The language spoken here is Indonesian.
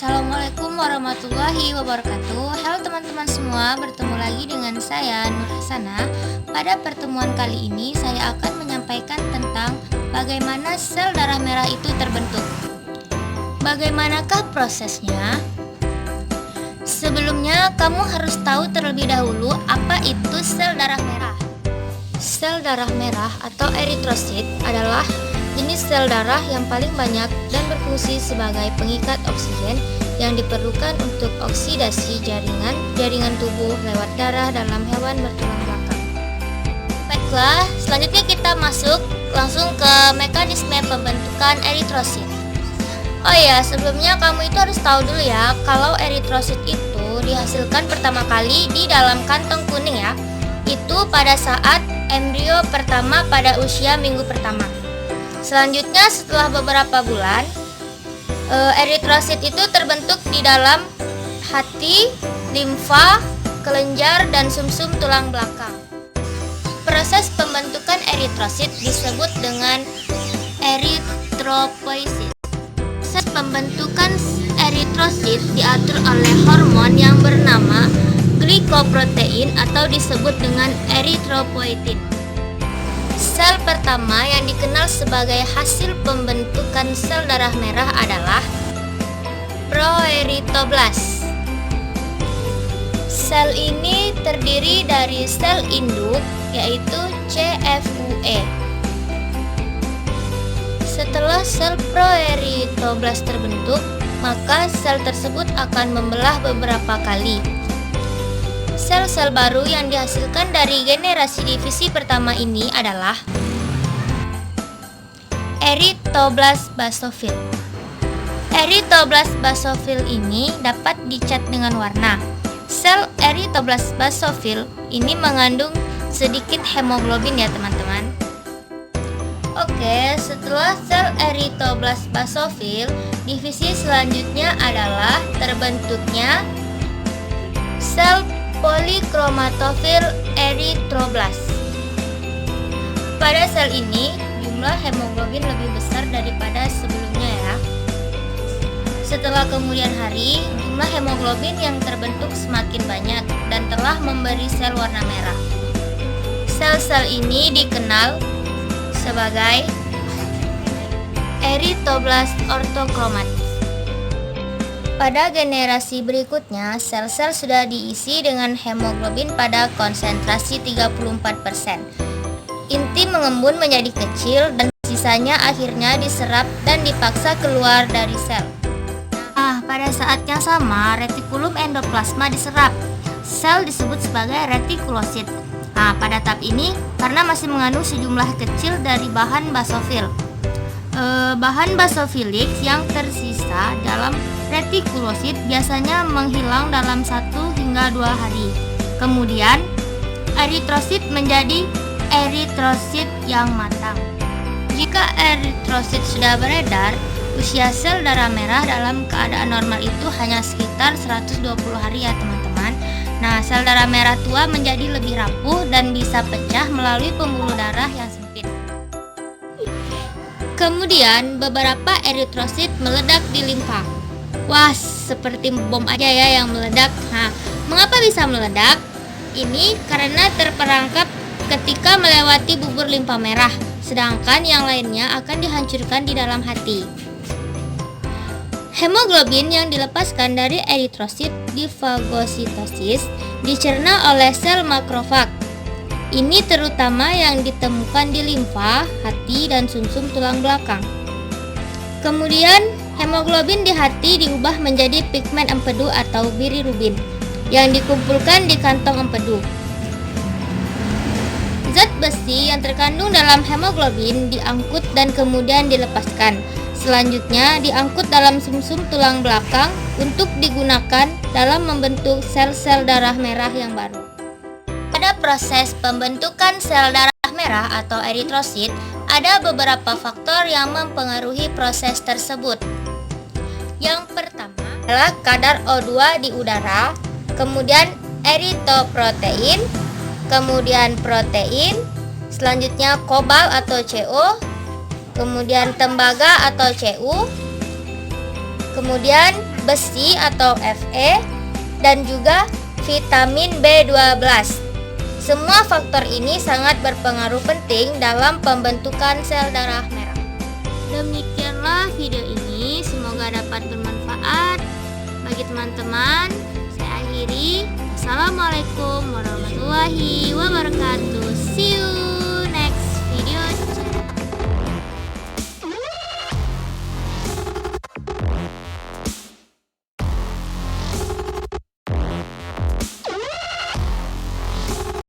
Assalamualaikum warahmatullahi wabarakatuh. Halo teman-teman semua, bertemu lagi dengan saya Nur Hasanah. Pada pertemuan kali ini saya akan menyampaikan tentang bagaimana sel darah merah itu terbentuk. Bagaimanakah prosesnya? Sebelumnya kamu harus tahu terlebih dahulu apa itu sel darah merah. Sel darah merah atau eritrosit adalah jenis sel darah yang paling banyak dan berfungsi sebagai pengikat oksigen yang diperlukan untuk oksidasi jaringan tubuh lewat darah dalam hewan bertulang belakang. Baiklah, selanjutnya kita masuk langsung ke mekanisme pembentukan eritrosit. Oh ya, sebelumnya kamu itu harus tahu dulu ya, kalau eritrosit itu dihasilkan pertama kali di dalam kantong kuning ya. Itu pada saat embrio pertama pada usia minggu pertama. Selanjutnya setelah beberapa bulan, eritrosit itu terbentuk di dalam hati, limfa, kelenjar, dan sumsum tulang belakang. Proses pembentukan eritrosit disebut dengan eritropoiesis. Proses pembentukan eritrosit diatur oleh hormon yang bernama glikoprotein atau disebut dengan eritropoietin. Sel pertama yang dikenal sebagai hasil pembentukan sel darah merah adalah proeritoblas. Sel ini terdiri dari sel induk yaitu CFUE. Setelah sel proeritoblas terbentuk, maka sel tersebut akan membelah beberapa kali. Sel-sel baru yang dihasilkan dari generasi divisi pertama ini adalah eritoblas basofil. Eritoblas basofil ini dapat dicat dengan warna. Sel eritoblas basofil ini mengandung sedikit hemoglobin ya teman-teman. Oke, setelah sel eritoblas basofil, divisi selanjutnya adalah terbentuknya sel polikromatofil eritroblas. Pada sel ini, jumlah hemoglobin lebih besar daripada sebelumnya ya. Setelah kemudian hari, jumlah hemoglobin yang terbentuk semakin banyak dan telah memberi sel warna merah. Sel-sel ini dikenal sebagai eritoblas ortokromatis. Pada generasi berikutnya, sel-sel sudah diisi dengan hemoglobin pada konsentrasi 34%. Inti mengembun menjadi kecil dan sisanya akhirnya diserap dan dipaksa keluar dari sel. Nah, pada saat yang sama, retikulum endoplasma diserap. Sel disebut sebagai retikulosit. Nah, pada tahap ini, karena masih mengandung sejumlah kecil dari bahan basofil. Bahan basofilik yang tersisa dalam retikulosit biasanya menghilang dalam 1 hingga 2 hari. Kemudian, eritrosit menjadi eritrosit yang matang. Jika eritrosit sudah beredar, usia sel darah merah dalam keadaan normal itu hanya sekitar 120 hari ya teman-teman. Nah, sel darah merah tua menjadi lebih rapuh dan bisa pecah melalui pembuluh darah yang sempit. Kemudian, beberapa eritrosit meledak di limfa. Wah, seperti bom aja ya yang meledak. Nah, mengapa bisa meledak? Ini karena terperangkap ketika melewati bubur limfa merah, sedangkan yang lainnya akan dihancurkan di dalam hati. Hemoglobin yang dilepaskan dari eritrosit di fagositosis dicerna oleh sel makrofag. Ini terutama yang ditemukan di limfa, hati, dan sumsum tulang belakang. Kemudian, hemoglobin di hati diubah menjadi pigmen empedu atau bilirubin yang dikumpulkan di kantong empedu. Zat besi yang terkandung dalam hemoglobin diangkut dan kemudian dilepaskan. Selanjutnya diangkut dalam sumsum tulang belakang untuk digunakan dalam membentuk sel-sel darah merah yang baru. Pada proses pembentukan sel darah merah atau eritrosit, ada beberapa faktor yang mempengaruhi proses tersebut. Yang pertama adalah kadar O2 di udara, kemudian eritoprotein, kemudian protein, selanjutnya kobal atau CO, kemudian tembaga atau Cu, kemudian besi atau Fe, dan juga vitamin B12. Semua faktor ini sangat berpengaruh penting dalam pembentukan sel darah merah. Demikianlah video ini, semoga dapat bermanfaat bagi teman-teman. Saya akhiri. Assalamualaikum warahmatullahi wabarakatuh. See you.